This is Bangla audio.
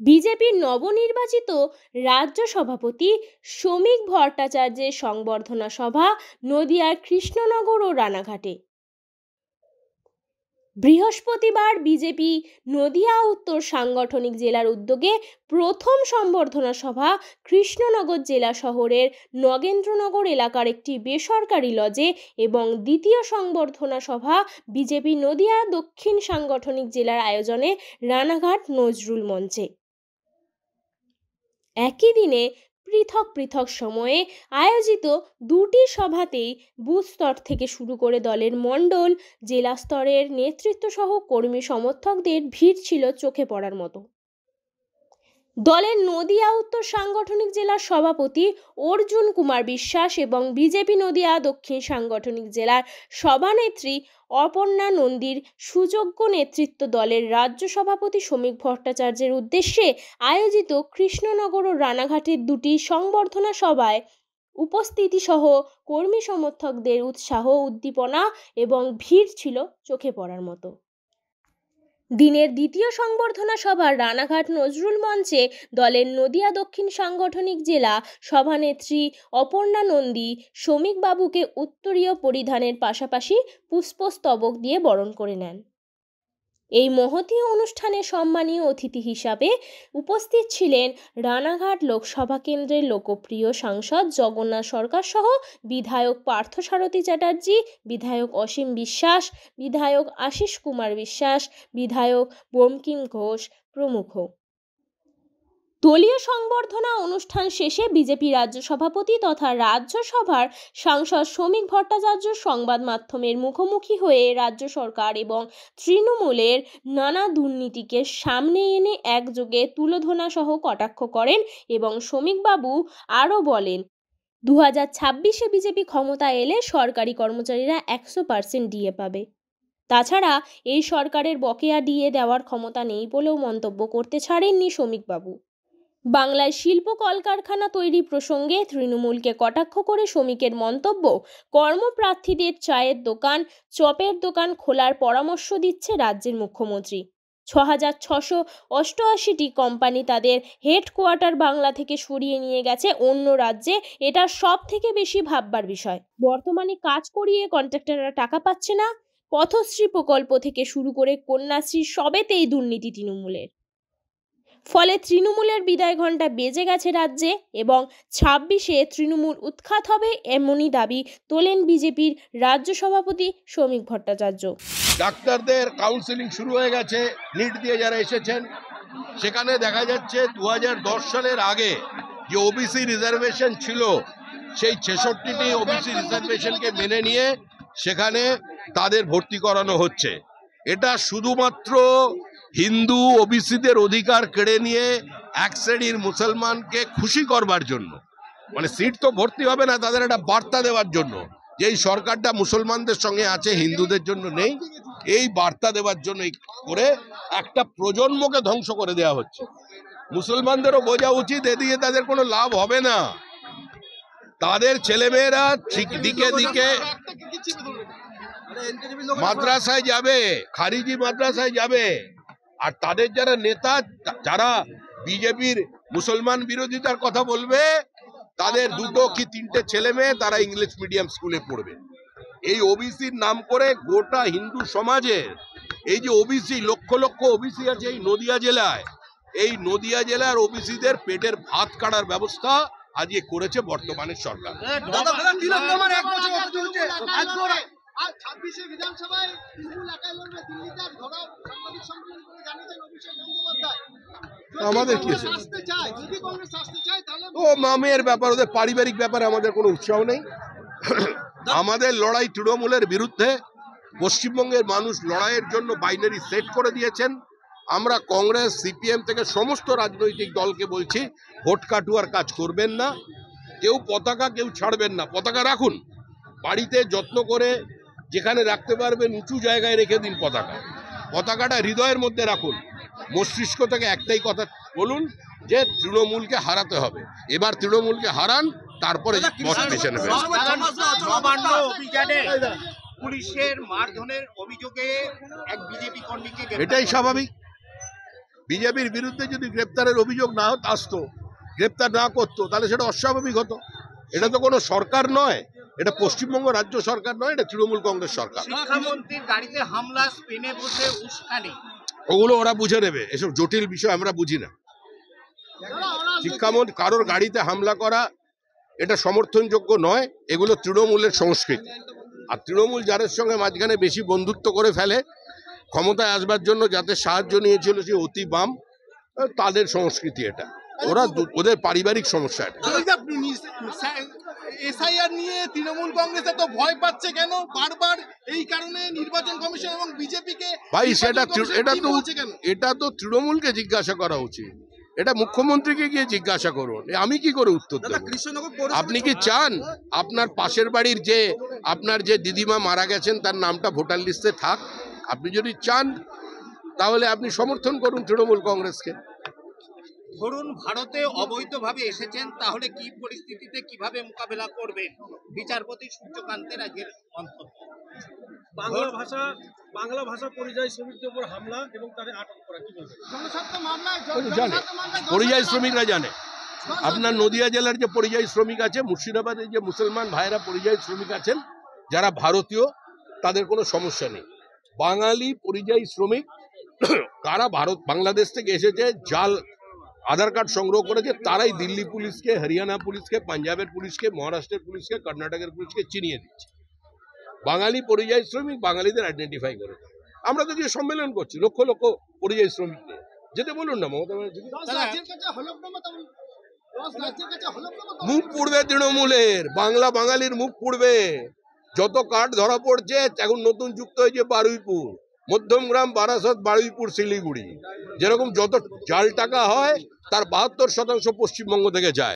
বিজেপির নবনির্বাচিত রাজ্য সভাপতি শ্রমিক ভট্টাচার্যের সংবর্ধনা সভা নদিয়ার কৃষ্ণনগর ও রানাঘাটে। বৃহস্পতিবার বিজেপি নদিয়া উত্তর সাংগঠনিক জেলার উদ্যোগে প্রথম সংবর্ধনা সভা কৃষ্ণনগর জেলা শহরের নগেন্দ্রনগর এলাকার একটি বেসরকারি লজে এবং দ্বিতীয় সংবর্ধনা সভা বিজেপি নদিয়া দক্ষিণ সাংগঠনিক জেলার আয়োজনে রানাঘাট নজরুল মঞ্চে। একই দিনে পৃথক পৃথক সময়ে আয়োজিত দুটি সভাতেই বুথ স্তর থেকে শুরু করে দলের মণ্ডল জেলা স্তরের নেতৃত্ব সহ কর্মী সমর্থকদের ভিড় ছিল চোখে পড়ার মতো। দলের নদিয়া উত্তর সাংগঠনিক জেলার সভাপতি অর্জুন কুমার বিশ্বাস এবং বিজেপি নদিয়া দক্ষিণ সাংগঠনিক জেলার সভানেত্রী অপর্ণা নন্দীর সুযোগ্য নেতৃত্ব দলের রাজ্য সভাপতি শ্রমিক ভট্টাচার্যের উদ্দেশ্যে আয়োজিত কৃষ্ণনগর ও রানাঘাটের দুটি সংবর্ধনা সভায় উপস্থিতি সহ কর্মী সমর্থকদের উৎসাহ উদ্দীপনা এবং ভিড় ছিল চোখে পড়ার মতো। দিনের দ্বিতীয় সংবর্ধনা সভার রানাঘাট নজরুল মঞ্চে দলের নদিয়া দক্ষিণ সাংগঠনিক জেলা সভানেত্রী অপর্ণা নন্দী শ্রমিক বাবুকে উত্তরীয় পরিধানের পাশাপাশি পুষ্পস্তবক দিয়ে বরণ করে নেন। এই মহতী অনুষ্ঠানে সম্মানীয় অতিথি হিসাবে উপস্থিত ছিলেন রানাঘাট লোকসভা কেন্দ্রের লোকপ্রিয় সাংসদ জগন্নাথ সরকার সহ বিধায়ক পার্থসারথী চ্যাটার্জি, বিধায়ক অসীম বিশ্বাস, বিধায়ক আশিস কুমার বিশ্বাস, বিধায়ক বঙ্কিম ঘোষ প্রমুখ। দলীয় সংবর্ধনা অনুষ্ঠান শেষে বিজেপি রাজ্য সভাপতি তথা রাজ্যসভার সাংসদ শ্রমিক ভট্টাচার্য সংবাদ মাধ্যমের মুখোমুখি হয়ে রাজ্য সরকার এবং তৃণমূলের নানা দুর্নীতিকে সামনে এনে একযোগে তুলোধনা সহ কটাক্ষ করেন এবং শ্রমিকবাবু আরও বলেন, 2026-এ বিজেপি ক্ষমতা এলে সরকারি কর্মচারীরা 100% ডিএ পাবে। তাছাড়া এই সরকারের বকেয়া ডিএ দেওয়ার ক্ষমতা নেই বলেও মন্তব্য করতে ছাড়েননি শ্রমিকবাবু। বাংলায় শিল্প কলকারখানা তৈরি প্রসঙ্গে তৃণমূলকে কটাক্ষ করে শ্রমিকের মন্তব্য, কর্মপ্রার্থীদের চায়ের দোকান, চপের দোকান খোলার পরামর্শ দিচ্ছে রাজ্যের মুখ্যমন্ত্রী। 6688টি কোম্পানি তাদের হেডকোয়ার্টার বাংলা থেকে সরিয়ে নিয়ে গেছে অন্য রাজ্যে। এটা সব থেকে বেশি ভাববার বিষয়। বর্তমানে কাজ করিয়ে কন্ট্রাক্টররা টাকা পাচ্ছে না। পথশ্রী প্রকল্প থেকে শুরু করে কন্যাশ্রী সবেতেই দুর্নীতি তৃণমূলের। ফলে তৃণমূলের বিদায় ঘণ্টা বেজে গেছে রাজ্যে এবং 26-এ তৃণমূল উৎখাত হবে এমনই দাবি তোলেন বিজেপির রাজ্য সভাপতি শ্রমিক ভট্টাচার্য। ডাক্তারদের কাউন্সেলিং শুরু হয়ে গেছে, নিট দিয়ে যারা এসেছেন, সেখানে দেখা যাচ্ছে 2010 সালের আগে যে ওবিসি রিজার্ভেশন ছিল সেই 66টি ওবিসি রিজার্ভেশনকে মেনে নিয়ে সেখানে তাদের ভর্তি করানো হচ্ছে। এটা শুধুমাত্র হিন্দু ওবিসিদের অধিকার কেড়ে নিয়ে এক শ্রেণীর মুসলমানকে খুশি করবার জন্য, মানে সিট তো ভর্তি হবে না, তাদের একটা বার্তা দেওয়ার জন্য যে এই সরকারটা মুসলমানদের সঙ্গে আছে, হিন্দুদের জন্য নেই, এই বার্তা দেওয়ার জন্য করে একটা প্রজন্মকে ধ্বংস করে দেওয়া হচ্ছে। মুসলমানদেরও বোঝা উচিত এদিকে তাদের কোনো লাভ হবে না। তাদের ছেলেমেয়েরা ঠিক দিকে দিকে মাদ্রাসায় যাবে, খারিজি মাদ্রাসায় যাবে, আর তাদের যারা নেতা, যারা বিজেপির মুসলমান বিরোধিতার কথা বলবে, তাদের 2 কি 3টে ছেলে মেয়ে তারা ইংলিশ মিডিয়াম স্কুলে পড়বে। এই ওবিসির নাম করে গোটা হিন্দু সমাজের এই যে ওবিসি, লক্ষ লক্ষ ওবিসি আছে এই নদিয়া জেলায়, এই নদিয়া জেলার ওবিসিদের পেটের ভাত কাটার ব্যবস্থা আজকে করেছে বর্তমানের সরকার। আমাদের কি ও মামের ব্যাপার, ওদের পারিবারিক ব্যাপারে আমাদের কোনো উৎসাহ নেই। আমাদের লড়াই তৃণমূলের বিরুদ্ধে। পশ্চিমবঙ্গের মানুষ লড়াইয়ের জন্য বাইনারি সেট করে দিয়েছেন। আমরা কংগ্রেস, সিপিএম থেকে সমস্ত রাজনৈতিক দলকে বলছি, ভোট কাটুয়ার কাজ করবেন না। কেউ পতাকা কেউ ছাড়বেন না, পতাকা রাখুন বাড়িতে যত্ন করে, যেখানে রাখতে পারবেন উঁচু জায়গায় রেখে দিন পতাকা। পতাকাটা হৃদয়ের মধ্যে রাখুন। মস্তিষ্ক থেকে একটাই কথা বলুন যে তৃণমূলকে হারাতে হবে। এবার তৃণমূলকে হারান, তারপরে পেছনে পুলিশের মারধরের অভিযোগে এক বিজেপি কর্মীকে, এটাই স্বাভাবিক। বিজেপির বিরুদ্ধে যদি গ্রেপ্তারের অভিযোগ না আসতো, গ্রেপ্তার না করতো, তাহলে সেটা অস্বাভাবিক হতো। এটা তো কোনো সরকার নয়, এটা পশ্চিমবঙ্গ রাজ্য সরকার নয়, এটা তৃণমূল কংগ্রেস সরকার। শিক্ষামন্ত্রীর গাড়িতে হামলা, স্পেনে বসে উস্কানি, ওগুলো ওরা বুঝে নেবে, এসব জটিল বিষয় আমরা বুঝি না। শিক্ষামন্ত্রী কারোর গাড়িতে হামলা করা এটা সমর্থনযোগ্য নয়, এগুলো তৃণমূলের সংস্কৃতি। আর তৃণমূল যাদের সঙ্গে মাঝখানে বেশি বন্ধুত্ব করে ফেলে ক্ষমতায় আসবার জন্য, যাতে সাহায্য নিয়েছিল সে অতি বাম, তাদের সংস্কৃতি এটা। ওদের পারিবারিক সমস্যা এটা। এসআইআর নিয়ে তৃণমূল কংগ্রেস এত ভয় পাচ্ছে কেন বারবার? এই কারণে নির্বাচন কমিশন এবং বিজেপিকে ভাই এটা তো তৃণমূলকে জিজ্ঞাসা করা উচিত, এটা মুখ্যমন্ত্রীকে গিয়ে জিজ্ঞাসা করুন। আমি কি করে উত্তর দেব? আপনি কি চান আপনার পাশের বাড়ির আপনার যে দিদিমা মারা গেছেন তার নামটা ভোটার লিস্টে থাক? আপনি যদি চান তাহলে আপনি সমর্থন করুন তৃণমূল কংগ্রেসকে। ধরুন ভারতে অবৈধভাবে এসেছেন, তাহলে কি পরিস্থিতিতে কিভাবে মোকাবেলা করবেন? বিচারপতি সূর্যকান্তের আজকের মন্তব্য। বাংলা ভাষা পরিযায়ী শ্রমিকদের উপর হামলা এবং তাদের আটক করা, কি বলবেন? জানে, পরিযায়ী শ্রমিকরা জানে। আপনার নদিয়া জেলার যে পরিযায়ী শ্রমিক আছে, মুর্শিদাবাদের যে মুসলমান ভাইরা পরিযায়ী শ্রমিক আছেন যারা ভারতীয়, তাদের কোনো সমস্যা নেই। বাঙালি পরিযায়ী শ্রমিক কারা বাংলাদেশ থেকে এসেছে, জাল আধার কার্ড সংগ্রহ করেছে, তারাই দিল্লি পুলিশকে, হরিয়ানা পুলিশকে, পাঞ্জাবের পুলিশকে, মহারাষ্ট্রের পুলিশকে, কর্ণাটকের পুলিশকে চিনিয়ে দিচ্ছে। বাঙালি পরিযায়ী শ্রমিক বাঙালিদের আইডেন্টিফাই করে। আমরা তো গিয়ে সম্মেলন করছি লক্ষ লক্ষ পরিযায়ী শ্রমিক নিয়ে, যেতে বলুন না মমতা ব্যানার্জিকে। মুখ পুড়বে তৃণমূলের, বাঙালির মুখ পুড়বে। যত কার্ড ধরা পড়ছে, এখন নতুন যুক্ত হয়েছে বারুইপুর, মধ্যমগ্রাম, বারাসত, বারুইপুর, শিলিগুড়ি। যেরকম যত জাল টাকা হয় তার ৭২% পশ্চিমবঙ্গ থেকে যায়।